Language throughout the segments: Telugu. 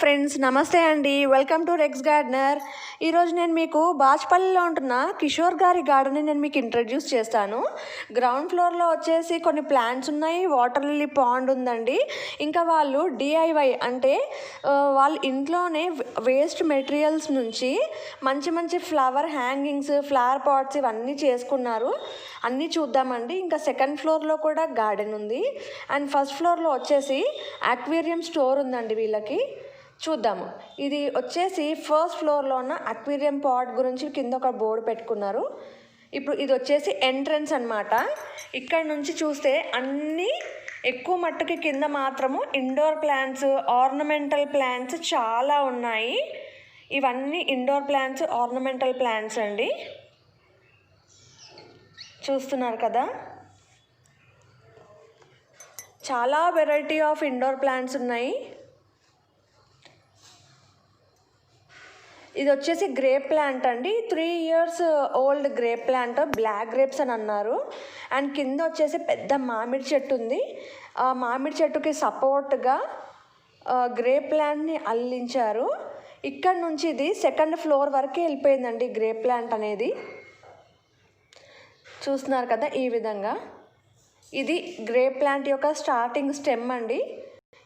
ఫ్రెండ్స్ నమస్తే అండి, వెల్కమ్ టు రెక్స్ గార్డెనర్. ఈరోజు నేను మీకు బాచ్పల్లిలో ఉంటున్న కిషోర్ గారి గార్డెన్ని నేను మీకు ఇంట్రడ్యూస్ చేస్తాను. గ్రౌండ్ ఫ్లోర్లో వచ్చేసి కొన్ని ప్లాంట్స్ ఉన్నాయి, వాటర్ లిల్లీ పాండ్ ఉందండి. ఇంకా వాళ్ళు డిఐవై అంటే వాళ్ళ ఇంట్లోనే వేస్ట్ మెటీరియల్స్ నుంచి మంచి మంచి ఫ్లవర్ హ్యాంగింగ్స్, ఫ్లవర్ పాట్స్ ఇవన్నీ చేసుకున్నారు. అన్నీ చూద్దామండి. ఇంకా సెకండ్ ఫ్లోర్లో కూడా గార్డెన్ ఉంది అండ్ ఫస్ట్ ఫ్లోర్లో వచ్చేసి అక్వేరియం స్టోర్ ఉందండి వీళ్ళకి. చూద్దాము. ఇది వచ్చేసి ఫస్ట్ ఫ్లోర్లో ఉన్న అక్వేరియం పాట్ గురించి కింద ఒక బోర్డు పెట్టుకున్నారు. ఇప్పుడు ఇది వచ్చేసి ఎంట్రన్స్ అన్నమాట. ఇక్కడ నుంచి చూస్తే అన్నీ ఎక్కువ మట్టుకి కింద మాత్రము ఇండోర్ ప్లాంట్స్, ఆర్నమెంటల్ ప్లాంట్స్ చాలా ఉన్నాయి. ఇవన్నీ ఇండోర్ ప్లాంట్స్, ఆర్నమెంటల్ ప్లాంట్స్ అండి. చూస్తున్నారు కదా, చాలా వెరైటీ ఆఫ్ ఇండోర్ ప్లాంట్స్ ఉన్నాయి. ఇది వచ్చేసి గ్రేప్ ప్లాంట్ అండి, 3 years old grape plant, black grapes అని అన్నారు. అండ్ కింద వచ్చేసి పెద్ద మామిడి చెట్టు ఉంది. ఆ మామిడి చెట్టుకి సపోర్ట్గా గ్రేప్ ప్లాంట్ని అల్లించారు. ఇక్కడ నుంచి ఇది సెకండ్ ఫ్లోర్ వరకు వెళ్ళిపోయిందండి గ్రేప్ ప్లాంట్ అనేది. చూస్తున్నారు కదా, ఈ విధంగా ఇది గ్రేప్ ప్లాంట్ యొక్క స్టార్టింగ్ స్టెమ్ అండి.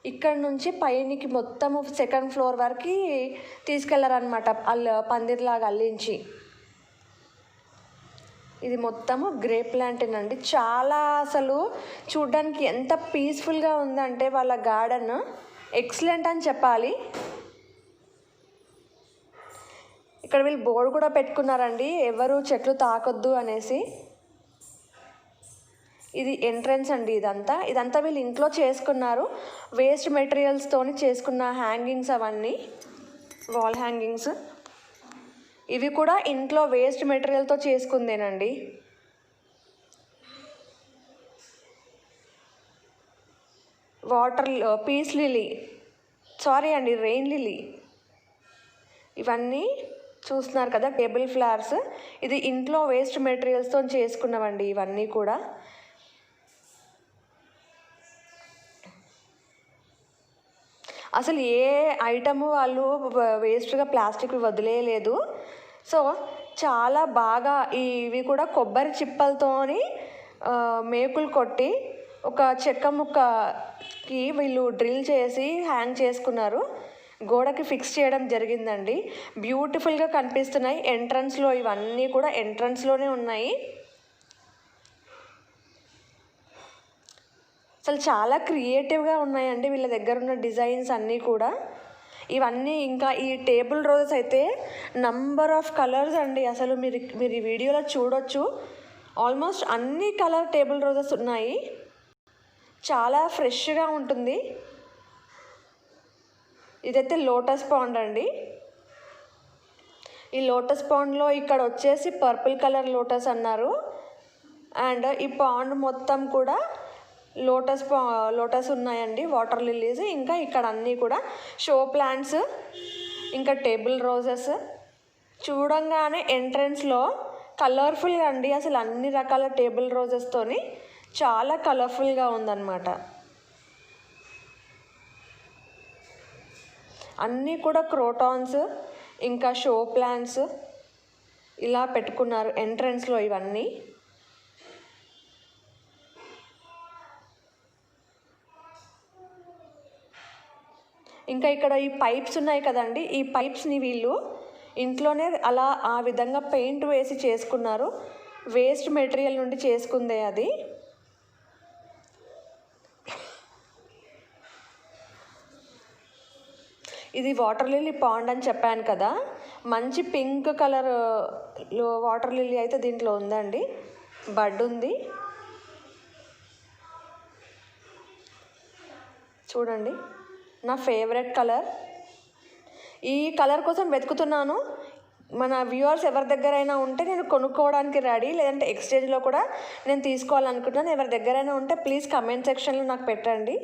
ఇక్కడ నుంచి పైనికి మొత్తము సెకండ్ ఫ్లోర్ వరకు తీసుకెళ్లారనమాట, పందిర్లాగా అల్లించి. ఇది మొత్తము గ్రేప్ ప్లాంటేనండి. చాలా అసలు చూడ్డానికి ఎంత పీస్ఫుల్గా ఉందంటే వాళ్ళ గార్డెన్ ఎక్సలెంట్ అని చెప్పాలి. ఇక్కడ వీళ్ళు బోర్డు కూడా పెట్టుకున్నారండి, ఎవరు చెట్లు తాకొద్దు అనేసి. ఇది ఎంట్రన్స్ అండి. ఇదంతా వీళ్ళు ఇంట్లో చేసుకున్నారు, వేస్ట్ మెటీరియల్స్తోని చేసుకున్న హ్యాంగింగ్స్ అవన్నీ, వాల్ హ్యాంగింగ్స్. ఇవి కూడా ఇంట్లో వేస్ట్ మెటీరియల్తో చేసుకుందేనండి. పీస్ లిల్లీ, సారీ అండి, రెయిన్ లిల్లీ. ఇవన్నీ చూస్తున్నారు కదా, టేబుల్ ఫ్లవర్స్. ఇది ఇంట్లో వేస్ట్ మెటీరియల్స్తో చేసుకున్నవండి ఇవన్నీ కూడా. అసలు ఏ ఐటము వాళ్ళు వేస్ట్గా ప్లాస్టిక్ వదిలేయలేదు. సో చాలా బాగా ఇవి కూడా కొబ్బరి చిప్పలతోని మేకులు కొట్టి ఒక చెక్క ముక్కకి వీళ్ళు డ్రిల్ చేసి హ్యాంగ్ చేసుకున్నారు, గోడకి ఫిక్స్ చేయడం జరిగిందండి. బ్యూటిఫుల్గా కనిపిస్తున్నాయి. ఎంట్రన్స్లో ఇవన్నీ కూడా ఎంట్రన్స్లోనే ఉన్నాయి. అసలు చాలా క్రియేటివ్గా ఉన్నాయండి వీళ్ళ దగ్గర ఉన్న డిజైన్స్ అన్నీ కూడా. ఇవన్నీ ఇంకా ఈ టేబుల్ రోజెస్ అయితే నంబర్ ఆఫ్ కలర్స్ అండి. అసలు మీరు ఈ వీడియోలో చూడొచ్చు, ఆల్మోస్ట్ అన్ని కలర్ టేబుల్ రోజెస్ ఉన్నాయి. చాలా ఫ్రెష్గా ఉంటుంది. ఇదైతే లోటస్ పాండ్ అండి. ఈ లోటస్ పాండ్లో ఇక్కడ వచ్చేసి పర్పుల్ కలర్ లోటస్ అన్నారు. అండ్ ఈ పాండ్ మొత్తం కూడా లోటస్ ఉన్నాయండి, వాటర్ లిల్లీస్. ఇంకా ఇక్కడ అన్నీ కూడా షో ప్లాంట్స్, ఇంకా టేబుల్ రోజెస్. చూడంగానే ఎంట్రన్స్లో కలర్ఫుల్గా అండి, అసలు అన్ని రకాల టేబుల్ రోజెస్తోని చాలా కలర్ఫుల్గా ఉందన్నమాట. అన్నీ కూడా క్రోటాన్స్, ఇంకా షో ప్లాంట్స్ ఇలా పెట్టుకున్నారు ఎంట్రన్స్లో ఇవన్నీ. ఇంకా ఇక్కడ ఈ పైప్స్ ఉన్నాయి కదండి, ఈ పైప్స్ని వీళ్ళు ఇంట్లోనే అలా ఆ విధంగా పెయింట్ వేసి చేసుకున్నారు. వేస్ట్ మెటీరియల్ నుండి చేసుకుందే అది. ఇది వాటర్ లిల్లీ పాండ్ అని చెప్పాను కదా, మంచి పింక్ కలర్ వాటర్ లిల్లీ అయితే దీంట్లో ఉందండి. బడ్ ఉంది చూడండి, నా ఫేవరెట్ కలర్. ఈ కలర్ కోసం వెతుకుతున్నాను. మన వ్యూవర్స్ ఎవరి దగ్గరైనా ఉంటే నేను కొనుక్కోవడానికి రెడీ, లేదంటే ఎక్స్చేంజ్లో కూడా నేను తీసుకోవాలనుకుంటున్నాను. ఎవరి దగ్గరైనా ఉంటే ప్లీజ్ కమెంట్ సెక్షన్లో నాకు పెట్టండి.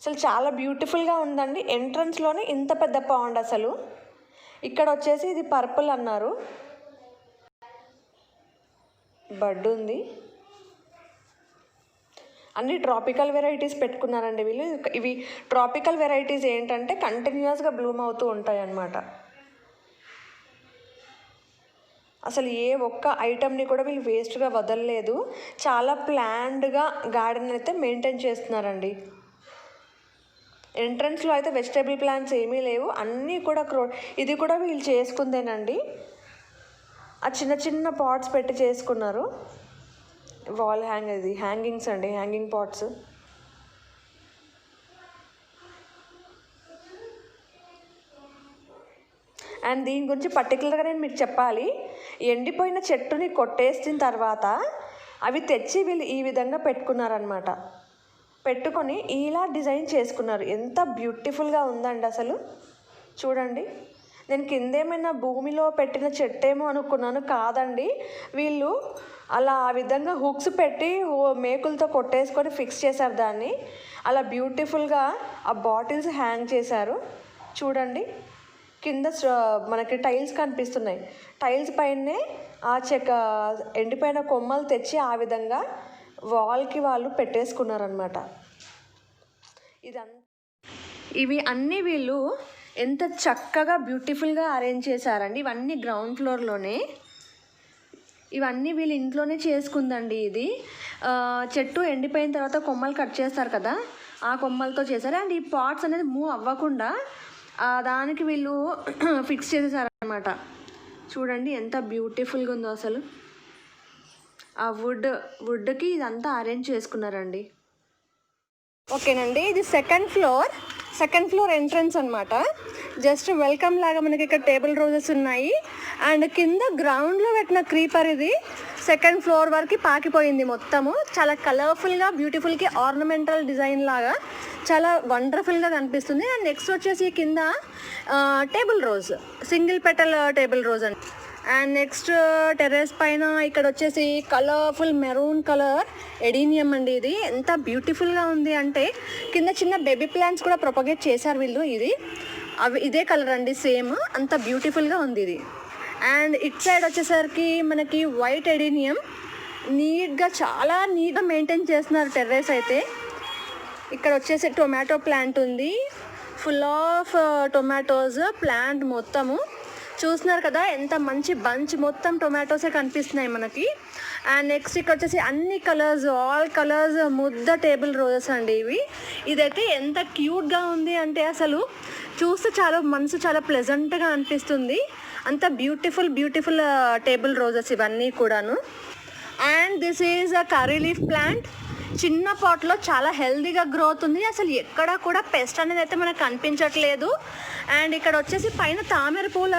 అసలు చాలా బ్యూటిఫుల్గా ఉందండి. ఎంట్రన్స్లోనే ఇంత పెద్ద పాండ్ అసలు. ఇక్కడ వచ్చేసి ఇది పర్పుల్ అన్నారు. బడ్ ఉంది. అన్ని ట్రాపికల్ వెరైటీస్ పెట్టుకున్నారండి వీళ్ళు. ఇవి ట్రాపికల్ వెరైటీస్ ఏంటంటే కంటిన్యూస్గా బ్లూమ్ అవుతూ ఉంటాయి అన్నమాట. అసలు ఏ ఒక్క ఐటమ్ని కూడా వీళ్ళు వేస్ట్గా వదలలేదు. చాలా ప్లాన్డ్గా గార్డెన్ అయితే మెయింటైన్ చేస్తున్నారండి. ఎంట్రన్స్లో అయితే వెజిటేబుల్ ప్లాంట్స్ ఏమీ లేవు, అన్నీ కూడా ఇది కూడా వీళ్ళు చేసుకుందేనండి. ఆ చిన్న చిన్న పాట్స్ పెట్టి చేసుకున్నారు. వాల్ హ్యాంగింగ్స్ అండి, హ్యాంగింగ్ పాట్స్. అండ్ దీని గురించి పర్టికులర్గా నేను మీకు చెప్పాలి. ఎండిపోయిన చెట్టుని కొట్టేసిన తర్వాత అవి తెచ్చి వీళ్ళు ఈ విధంగా పెట్టుకున్నారనమాట. పెట్టుకొని ఇలా డిజైన్ చేసుకున్నారు. ఎంత బ్యూటిఫుల్గా ఉందండి అసలు. చూడండి, నేను కిందేమైనా భూమిలో పెట్టిన చెట్టేమో అనుకున్నాను, కాదండి. వీళ్ళు అలా ఆ విధంగా హుక్స్ పెట్టి మేకులతో కొట్టేసుకొని ఫిక్స్ చేశారు దాన్ని. అలా బ్యూటిఫుల్గా ఆ బాటిల్స్ హ్యాంగ్ చేశారు. చూడండి, కింద మనకి టైల్స్ కనిపిస్తున్నాయి. టైల్స్ పైనే ఆ ఎండిపోయిన కొమ్మలు తెచ్చి ఆ విధంగా వాల్కి వాళ్ళు పెట్టేసుకున్నారనమాట. ఇవి అన్నీ వీళ్ళు ఎంత చక్కగా బ్యూటిఫుల్గా అరేంజ్ చేశారండి. ఇవన్నీ గ్రౌండ్ ఫ్లోర్లోనే. ఇవన్నీ వీళ్ళు ఇంట్లోనే చేసుకుందండి. ఇది చెట్టు ఎండిపోయిన తర్వాత కొమ్మలు కట్ చేస్తారు కదా, ఆ కొమ్మలతో చేశారు. అండ్ ఈ పాట్స్ అనేది మూవ్ అవ్వకుండా దానికి వీళ్ళు ఫిక్స్ చేసేసారనమాట. చూడండి ఎంత బ్యూటిఫుల్గా ఉందో అసలు. ఆ వుడ్కి ఇదంతా అరేంజ్ చేసుకున్నారండి. ఓకేనండి, ఇది సెకండ్ ఫ్లోర్ ఎంట్రన్స్ అనమాట. జస్ట్ వెల్కమ్ లాగా మనకి ఇక్కడ టేబుల్ రోజెస్ ఉన్నాయి. అండ్ కింద గ్రౌండ్లో పెట్టిన క్రీపర్ ఇది సెకండ్ ఫ్లోర్ వరకు పాకిపోయింది మొత్తము. చాలా కలర్ఫుల్గా బ్యూటిఫుల్గా ఆర్నమెంటల్ డిజైన్ లాగా చాలా వండర్ఫుల్గా కనిపిస్తుంది. అండ్ నెక్స్ట్ వచ్చేసి కింద table rose, single petal table rose అండి. అండ్ నెక్స్ట్ టెర్రస్ పైన ఇక్కడ వచ్చేసి కలర్ఫుల్ మెరూన్ కలర్ ఎడీనియం అండి. ఇది ఎంత బ్యూటిఫుల్గా ఉంది అంటే కింద చిన్న బేబీ ప్లాంట్స్ కూడా ప్రొపగేట్ చేశారు వీళ్ళు. ఇదే కలర్ అండి, సేమ్. అంత బ్యూటిఫుల్గా ఉంది ఇది. అండ్ ఇట్ సైడ్ వచ్చేసరికి మనకి వైట్ ఎడీనియం నీట్గా, చాలా నీట్గా మెయింటైన్ చేస్తున్నారు టెర్రస్ అయితే. ఇక్కడ వచ్చేసి టొమాటో ప్లాంట్ ఉంది, ఫుల్ ఆఫ్ టొమాటోస్ ప్లాంట్ మొత్తము. చూస్తున్నారు కదా ఎంత మంచి బంచ్, మొత్తం టొమాటోసే కనిపిస్తున్నాయి మనకి. అండ్ నెక్స్ట్ ఇక్కడ వచ్చేసి అన్ని కలర్స్, ఆల్ కలర్స్ ముద్ద టేబుల్ రోజెస్ అండి ఇవి. ఇదైతే ఎంత క్యూట్గా ఉంది అంటే అసలు చూస్తే మనసు చాలా ప్లెజెంట్గా అనిపిస్తుంది. అంత బ్యూటిఫుల్ టేబుల్ రోజెస్ ఇవన్నీ కూడాను. And this is a curry leaf plant. చిన్న పాట్లో చాలా హెల్దీగా గ్రోత్ ఉంది. అసలు ఎక్కడ కూడా పెస్ట్ అనేది అయితే మనకు కనిపించట్లేదు. అండ్ ఇక్కడ వచ్చేసి పైన తామర పూల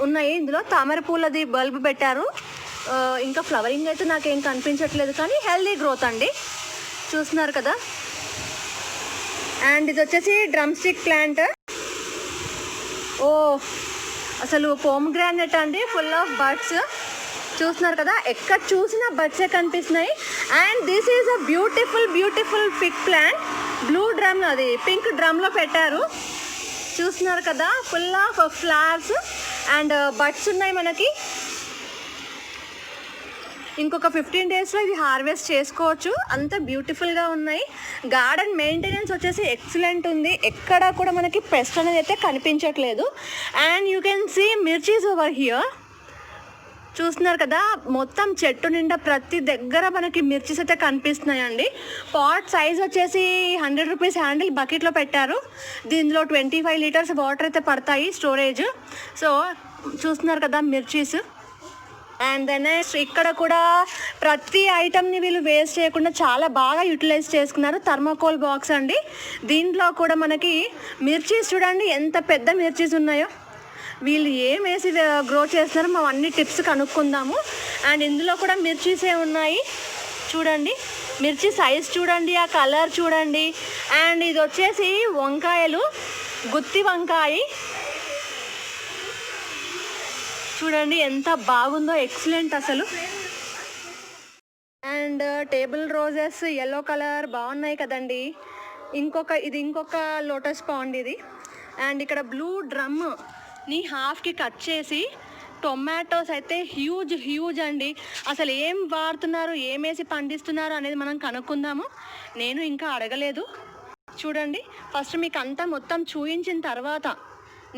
ఉన్నాయి. ఇందులో తామర పూలది బల్బ్ పెట్టారు. ఇంకా ఫ్లవరింగ్ అయితే నాకేం కనిపించట్లేదు, కానీ హెల్దీ గ్రోత్ అండి. చూస్తున్నారు కదా. అండ్ ఇది వచ్చేసి డ్రమ్ స్టిక్ ప్లాంట్. అసలు పోమ్గ్రానైట్ అండి, ఫుల్ ఆఫ్ బడ్స్. చూస్తున్నారు కదా, ఎక్కడ చూసినా బడ్సే కనిపిస్తున్నాయి. And this is a beautiful pic plant. Blue drum, అది పింక్ డ్రమ్లో పెట్టారు. చూస్తున్నారు కదా, full of flowers and buds ఉన్నాయి మనకి. ఇంకొక 15 డేస్లో ఇది హార్వెస్ట్ చేసుకోవచ్చు. అంత బ్యూటిఫుల్గా ఉన్నాయి. గార్డెన్ మెయింటెనెన్స్ వచ్చేసి ఎక్సలెంట్ ఉంది. ఎక్కడ కూడా మనకి పెస్ట్ అనేది అయితే కనిపించట్లేదు. అండ్ యూ కెన్ సీ మిర్చీస్ ఓవర్ హియర్. చూస్తున్నారు కదా, మొత్తం చెట్టు నిండా ప్రతి దగ్గర మనకి మిర్చీస్ అయితే కనిపిస్తున్నాయండి. పాట్ సైజ్ వచ్చేసి 100 రూపీస్ హ్యాండిల్ బకెట్లో పెట్టారు. దీనిలో 25 లీటర్స్ వాటర్ అయితే పడతాయి స్టోరేజ్. సో చూస్తున్నారు కదా మిర్చీస్. అండ్ దెన్ ఇక్కడ కూడా ప్రతి ఐటమ్ని వీళ్ళు వేస్ట్ చేయకుండా చాలా బాగా యూటిలైజ్ చేసుకున్నారు. థర్మాకోల్ బాక్స్ అండి. దీంట్లో కూడా మనకి మిర్చీస్ చూడండి ఎంత పెద్ద మిర్చీస్ ఉన్నాయో. వీళ్ళు ఏం వేసి గ్రో చేస్తున్నారో మనం అన్ని టిప్స్ కనుక్కుందాము. అండ్ ఇందులో కూడా మిర్చీసే ఉన్నాయి. చూడండి మిర్చి సైజ్ చూడండి, ఆ కలర్ చూడండి. అండ్ ఇది వచ్చేసి వంకాయలు, గుత్తి వంకాయ. చూడండి ఎంత బాగుందో, ఎక్సలెంట్ అసలు. And table roses yellow colour బాగున్నాయి కదండి. ఇంకొక లోటస్ పాండ్ ఇది. అండ్ ఇక్కడ బ్లూ డ్రమ్ని హాఫ్కి కట్ చేసి టొమాటోస్ అయితే హ్యూజ్ అండి. అసలు ఏం వాడుతున్నారు, ఏమేసి పండిస్తున్నారు అనేది మనం కనుక్కుందాము. నేను ఇంకా అడగలేదు. చూడండి, ఫస్ట్ మీకు అంతా మొత్తం చూయించిన తర్వాత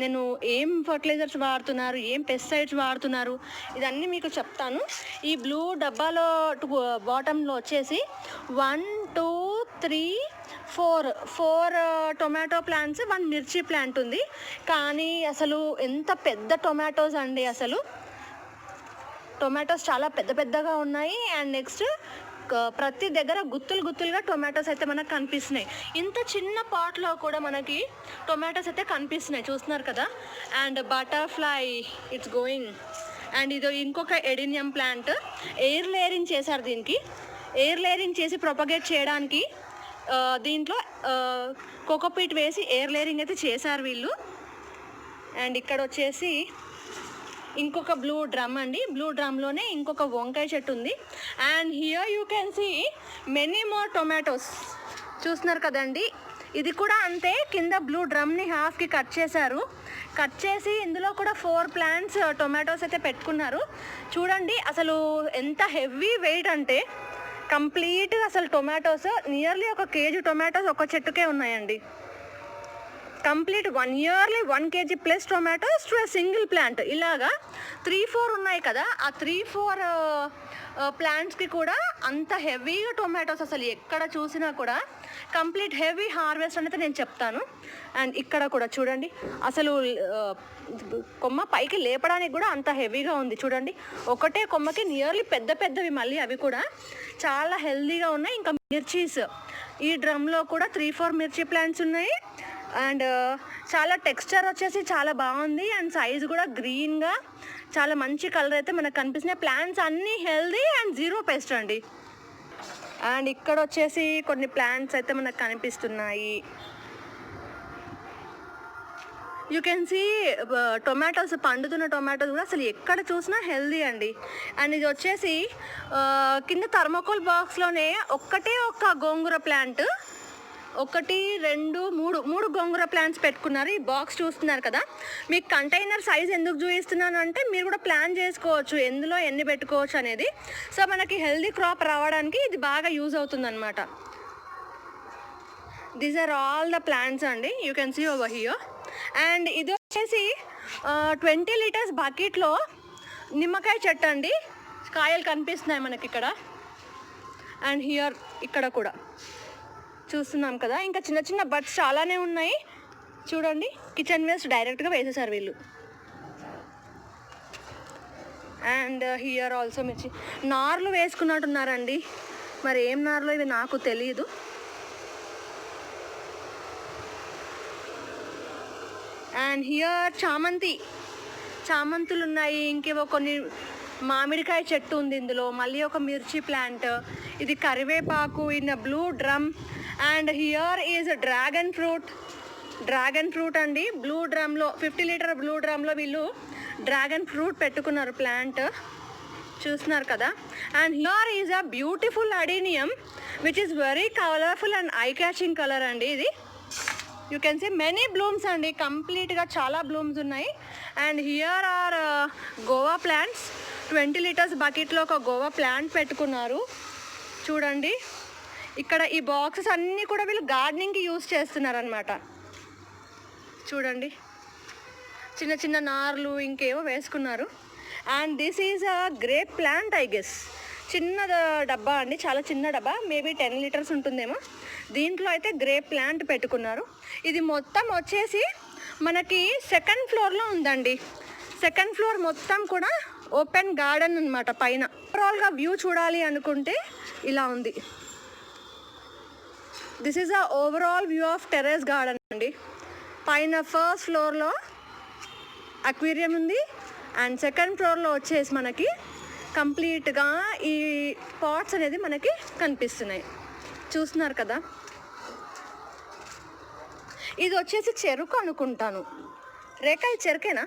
నేను ఏం ఫర్టిలైజర్స్ వాడుతున్నారు, ఏం పెస్టిసైడ్స్ వాడుతున్నారు ఇదన్నీ మీకు చెప్తాను. ఈ బ్లూ డబ్బాలో బాటంలో వచ్చేసి 1 2 3 4 టొమాటో ప్లాంట్స్, 1 మిర్చి ప్లాంట్ ఉంది. కానీ అసలు ఎంత పెద్ద టొమాటోస్ అండి, అసలు టొమాటోస్ చాలా పెద్దగా ఉన్నాయి. అండ్ నెక్స్ట్ ప్రతి దగ్గర గుత్తులుగా టొమాటోస్ అయితే మనకు కనిపిస్తున్నాయి. ఇంత చిన్న పాట్లో కూడా మనకి టొమాటోస్ అయితే కనిపిస్తున్నాయి, చూస్తున్నారు కదా. And butterfly it's going. And ఇది ఇంకొక ఎడినియం ప్లాంట్. ఎయిర్ లేయరింగ్ చేశారు, దీనికి ఎయిర్ లేయరింగ్ చేసి ప్రొపగేట్ చేయడానికి దీంట్లో కోకోపీట్ వేసి ఎయిర్ లేయరింగ్ అయితే చేశారు వీళ్ళు. అండ్ ఇక్కడ వచ్చేసి ఇంకొక బ్లూ డ్రమ్ అండి. బ్లూ డ్రమ్లోనే ఇంకొక వంకాయ చెట్టు ఉంది. And here you can see many more tomatoes, చూస్తున్నారు కదండి. ఇది కూడా అంతే, కింద బ్లూ డ్రమ్ని హాఫ్కి కట్ చేశారు. కట్ చేసి ఇందులో కూడా 4 ప్లాంట్స్ టొమాటోస్ అయితే పెట్టుకున్నారు. చూడండి అసలు ఎంత హెవీ వెయిట్ అంటే కంప్లీట్గా అసలు టొమాటోస్ నియర్లీ 1 kg టొమాటోస్ ఒక చెట్టుకే ఉన్నాయండి. Complete 1 kg plus tomatoes to single plant. ఇలాగా 3-4 ఉన్నాయి కదా, ఆ 3-4 ప్లాంట్స్కి కూడా అంత హెవీగా టొమాటోస్ అసలు ఎక్కడ చూసినా కూడా కంప్లీట్ హెవీ హార్వెస్ట్ అనేది నేను చెప్తాను. అండ్ ఇక్కడ కూడా చూడండి అసలు కొమ్మ పైకి లేపడానికి కూడా అంత హెవీగా ఉంది. చూడండి ఒకటే కొమ్మకి నియర్లీ పెద్దవి మళ్ళీ అవి కూడా చాలా హెల్దీగా ఉన్నాయి. ఇంకా మిర్చీస్ ఈ డ్రమ్లో కూడా 3-4 మిర్చి ప్లాంట్స్ ఉన్నాయి. అండ్ చాలా టెక్స్చర్ వచ్చేసి చాలా బాగుంది. అండ్ సైజు కూడా గ్రీన్గా చాలా మంచి కలర్ అయితే మనకు కనిపిస్తున్నాయి. ప్లాంట్స్ అన్నీ హెల్దీ అండ్ 0 పెస్ట్ అండి. అండ్ ఇక్కడ వచ్చేసి కొన్ని ప్లాంట్స్ అయితే మనకు కనిపిస్తున్నాయి. యూ కెన్ సీ టొమాటోస్, పండుతున్న టొమాటోస్ కూడా అసలు ఎక్కడ చూసినా హెల్దీ అండి. అండ్ ఇది వచ్చేసి కింద థర్మోకోల్ బాక్స్లోనే ఒక్క గోంగూర ప్లాంట్, 1 2 3 గోంగూర ప్లాంట్స్ పెట్టుకున్నారు. ఈ బాక్స్ చూస్తున్నారు కదా. మీకు కంటైనర్ సైజ్ ఎందుకు చూపిస్తున్నాను అంటే మీరు కూడా ప్లాన్ చేసుకోవచ్చు ఎందులో ఎన్ని పెట్టుకోవచ్చు అనేది. సో మనకి హెల్దీ క్రాప్ రావడానికి ఇది బాగా యూజ్ అవుతుంది అనమాట. These are all the plants అండి, you can see over here. And ఇది వచ్చేసి 20 లీటర్స్ బకెట్లో నిమ్మకాయ చెట్టు అండి. కాయలు కనిపిస్తున్నాయి మనకి ఇక్కడ. అండ్ హియర్ ఇక్కడ కూడా చూస్తున్నాం కదా. ఇంకా చిన్న బడ్స్ చాలానే ఉన్నాయి. చూడండి కిచెన్ వేస్ట్ డైరెక్ట్గా వేసేసారు వీళ్ళు. అండ్ హియర్ ఆల్సో మిర్చి నార్లు వేసుకున్నట్టున్నారండి, మరి ఏం నార్లో ఇవి నాకు తెలియదు. అండ్ హియర్ చామంతులు ఉన్నాయి. ఇంకేవో కొన్ని మామిడికాయ చెట్టు ఉంది ఇందులో. మళ్ళీ ఒక మిర్చి ప్లాంట్, ఇది కరివేపాకు in blue drum. And here is dragon fruit అండి. బ్లూ డ్రమ్లో 50 లీటర్ బ్లూ డ్రమ్లో వీళ్ళు డ్రాగన్ ఫ్రూట్ పెట్టుకున్నారు ప్లాంట్, చూస్తున్నారు కదా. And here is a beautiful adenium which is very colourful and eye catching colour అండి. ఇది you can see many blooms అండి, కంప్లీట్గా చాలా బ్లూమ్స్ ఉన్నాయి. And here are guava plants. 20 litres బకెట్లో ఒక గోవా ప్లాంట్ పెట్టుకున్నారు. చూడండి ఇక్కడ ఈ బాక్సెస్ అన్నీ కూడా వీళ్ళు గార్డెనింగ్కి యూజ్ చేస్తున్నారనమాట. చూడండి చిన్న నార్లు ఇంకేవో వేసుకున్నారు. And this is a grape plant I guess. చిన్న డబ్బా అండి, చాలా చిన్న డబ్బా, మేబీ 10 లీటర్స్ ఉంటుందేమో. దీంట్లో అయితే గ్రేప్ ప్లాంట్ పెట్టుకున్నారు. ఇది మొత్తం వచ్చేసి మనకి 2nd ఫ్లోర్లో ఉందండి. 2nd ఫ్లోర్ మొత్తం కూడా ఓపెన్ గార్డెన్ అనమాట. పైన ఓవరాల్గా వ్యూ చూడాలి అనుకుంటే ఇలా ఉంది. This is a overall view of terrace garden అండి. పైన 1st ఫ్లోర్లో అక్వేరియం ఉంది. అండ్ 2nd ఫ్లోర్లో వచ్చేసి మనకి కంప్లీట్గా ఈ పాట్స్ అనేది మనకి కనిపిస్తున్నాయి, చూస్తున్నారు కదా. ఇది వచ్చేసి చెరుకు అనుకుంటాను. రేఖ ఇది చెరుకేనా?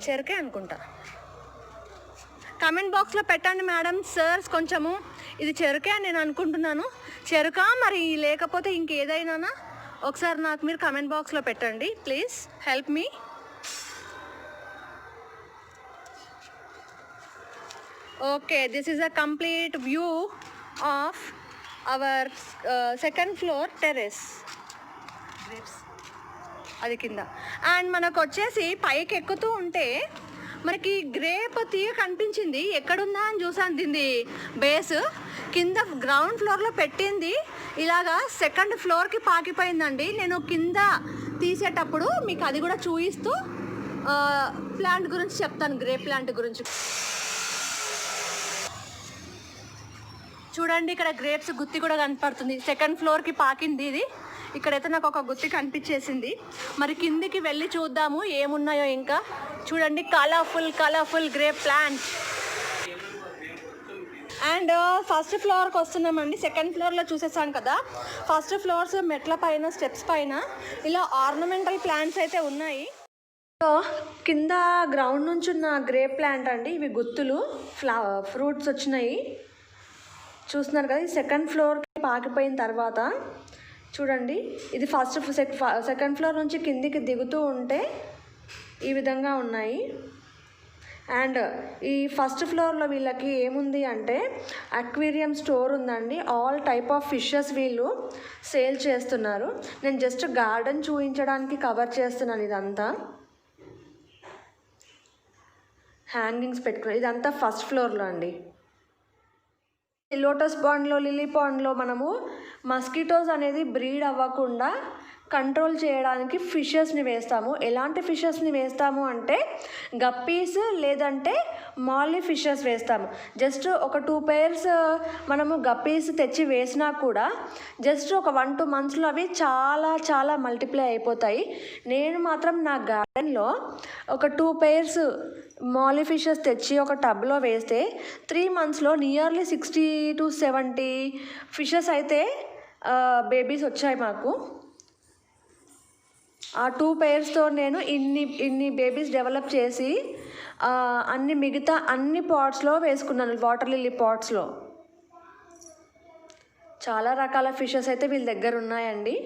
చెరుకే అనుకుంటా. కమెంట్ బాక్స్లో పెట్టండి మేడం, సార్స్ కొంచెము ఇది చెరుకే అని నేను అనుకుంటున్నాను. చెరుకా మరి లేకపోతే ఇంకేదైనా ఒకసారి నాకు మీరు కమెంట్ బాక్స్లో పెట్టండి please help me. Okay, this is a complete view of our second floor terrace. అది కింద. అండ్ మనకు వచ్చేసి పైకి ఎక్కుతూ ఉంటే మనకి గ్రేప్ తీగ కనిపించింది. ఎక్కడుందా అని చూసాను. దీన్ని బేస్ కింద గ్రౌండ్ ఫ్లోర్లో పెట్టింది ఇలాగా సెకండ్ ఫ్లోర్కి పాకిపోయిందండి. నేను కింద తీసేటప్పుడు మీకు అది కూడా చూపిస్తూ ప్లాంట్ గురించి చెప్తాను, గ్రేప్ ప్లాంట్ గురించి. చూడండి, ఇక్కడ గ్రేప్స్ గుత్తి కూడా కనపడుతుంది. సెకండ్ ఫ్లోర్కి పాకింది ఇది. ఇక్కడైతే నాకు ఒక గుత్తి కనిపించేసింది. మరి కిందికి వెళ్ళి చూద్దాము ఏమున్నాయో. ఇంకా చూడండి, colourful grape plant. And first ఫ్లోర్కి వస్తున్నామండి. సెకండ్ ఫ్లోర్లో చూసేసాం కదా. ఫస్ట్ ఫ్లోర్స్ మెట్ల పైన, స్టెప్స్ పైన ఇలా ఆర్నమెంటల్ ప్లాంట్స్ అయితే ఉన్నాయి. కింద గ్రౌండ్ నుంచి ఉన్న గ్రేప్ ప్లాంట్ అండి. ఇవి గుత్తులు, ఫ్రూట్స్ వచ్చినాయి. చూస్తున్నారు కదా. సెకండ్ ఫ్లోర్కి పాకిపోయిన తర్వాత చూడండి, ఇది సెకండ్ ఫ్లోర్ నుంచి కిందికి దిగుతూ ఉంటే ఈ విధంగా ఉన్నాయి. అండ్ ఈ ఫస్ట్ ఫ్లోర్లో వీళ్ళకి ఏముంది అంటే అక్వేరియం స్టోర్ ఉందండి. ఆల్ టైప్ ఆఫ్ ఫిషెస్ వీళ్ళు సేల్ చేస్తున్నారు. నేను జస్ట్ గార్డెన్ చూపించడానికి కవర్ చేస్తున్నాను. ఇదంతా హ్యాంగింగ్స్ పెట్టుకుని, ఇదంతా ఫస్ట్ ఫ్లోర్లో అండి. లోటస్ పాండ్లో, లిల్లీ పాండ్లో మనము మస్కిటోస్ అనేది బ్రీడ్ అవ్వకుండా కంట్రోల్ చేయడానికి ఫిషెస్ని వేస్తాము. ఎలాంటి ఫిషెస్ని వేస్తాము అంటే గప్పీస్ లేదంటే మాలీ ఫిషెస్ వేస్తాము. జస్ట్ ఒక 2 pairs మనము గప్పీస్ తెచ్చి వేసినా కూడా జస్ట్ ఒక 1-2 monthsలో అవి చాలా మల్టిప్లై అయిపోతాయి. నేను మాత్రం నా గార్డెన్లో ఒక 2 pairs మాలీ ఫిషెస్ తెచ్చి ఒక టబ్లో వేస్తే 3 monthsలో నియర్లీ 60 to 70 ఫిషెస్ అయితే బేబీస్ వచ్చాయి మాకు. ఆ 2 pairsతో నేను ఇన్ని బేబీస్ డెవలప్ చేసి మిగతా అన్ని పాట్స్లో వేసుకున్నాను. వాటర్ లిల్లీ పాట్స్లో చాలా రకాల ఫిషెస్ అయితే వీళ్ళ దగ్గర ఉన్నాయండి.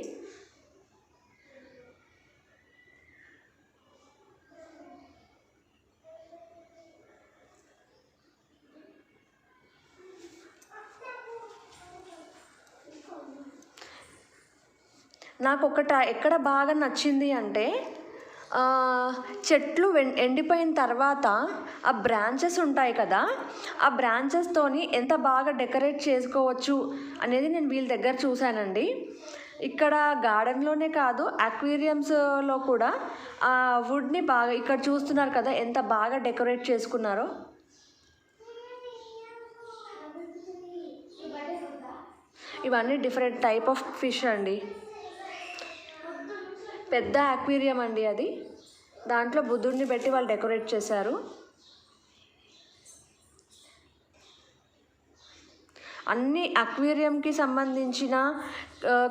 నాకు ఎక్కడ బాగా నచ్చింది అంటే చెట్లు ఎండిపోయిన తర్వాత ఆ బ్రాంచెస్ ఉంటాయి కదా, ఆ బ్రాంచెస్తోని ఎంత బాగా డెకరేట్ చేసుకోవచ్చు అనేది నేను వీళ్ళ దగ్గర చూశానండి. ఇక్కడ గార్డెన్లోనే కాదు, అక్వేరియంస్లో కూడా ఆ వుడ్ని బాగా, ఇక్కడ చూస్తున్నారు కదా ఎంత బాగా డెకరేట్ చేసుకున్నారో. ఇవన్నీ డిఫరెంట్ టైప్ ఆఫ్ ఫిష్ అండి. పెద్ద అక్వేరియం అండి అది. దాంట్లో బుద్ధుడిని పెట్టి వాళ్ళు డెకరేట్ చేశారు. అన్ని అక్వేరియంకి సంబంధించిన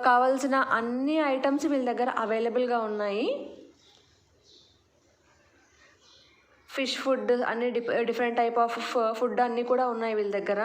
కావాల్సిన అన్ని ఐటమ్స్ వీళ్ళ దగ్గర అవైలబుల్గా ఉన్నాయి. ఫిష్ ఫుడ్ అన్ని డిఫరెంట్ టైప్ ఆఫ్ ఫుడ్ అన్నీ కూడా ఉన్నాయి వీళ్ళ దగ్గర.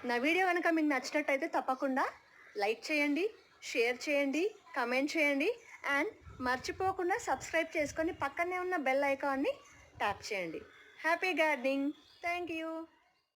నా వీడియో కనుక మీకు నచ్చినట్టయితే తప్పకుండా లైక్ చేయండి, షేర్ చేయండి, కమెంట్ చేయండి అండ్ మర్చిపోకుండా సబ్స్క్రైబ్ చేసుకొని పక్కనే ఉన్న బెల్ ఐకాన్ని ట్యాప్ చేయండి. Happy gardening. Thank you.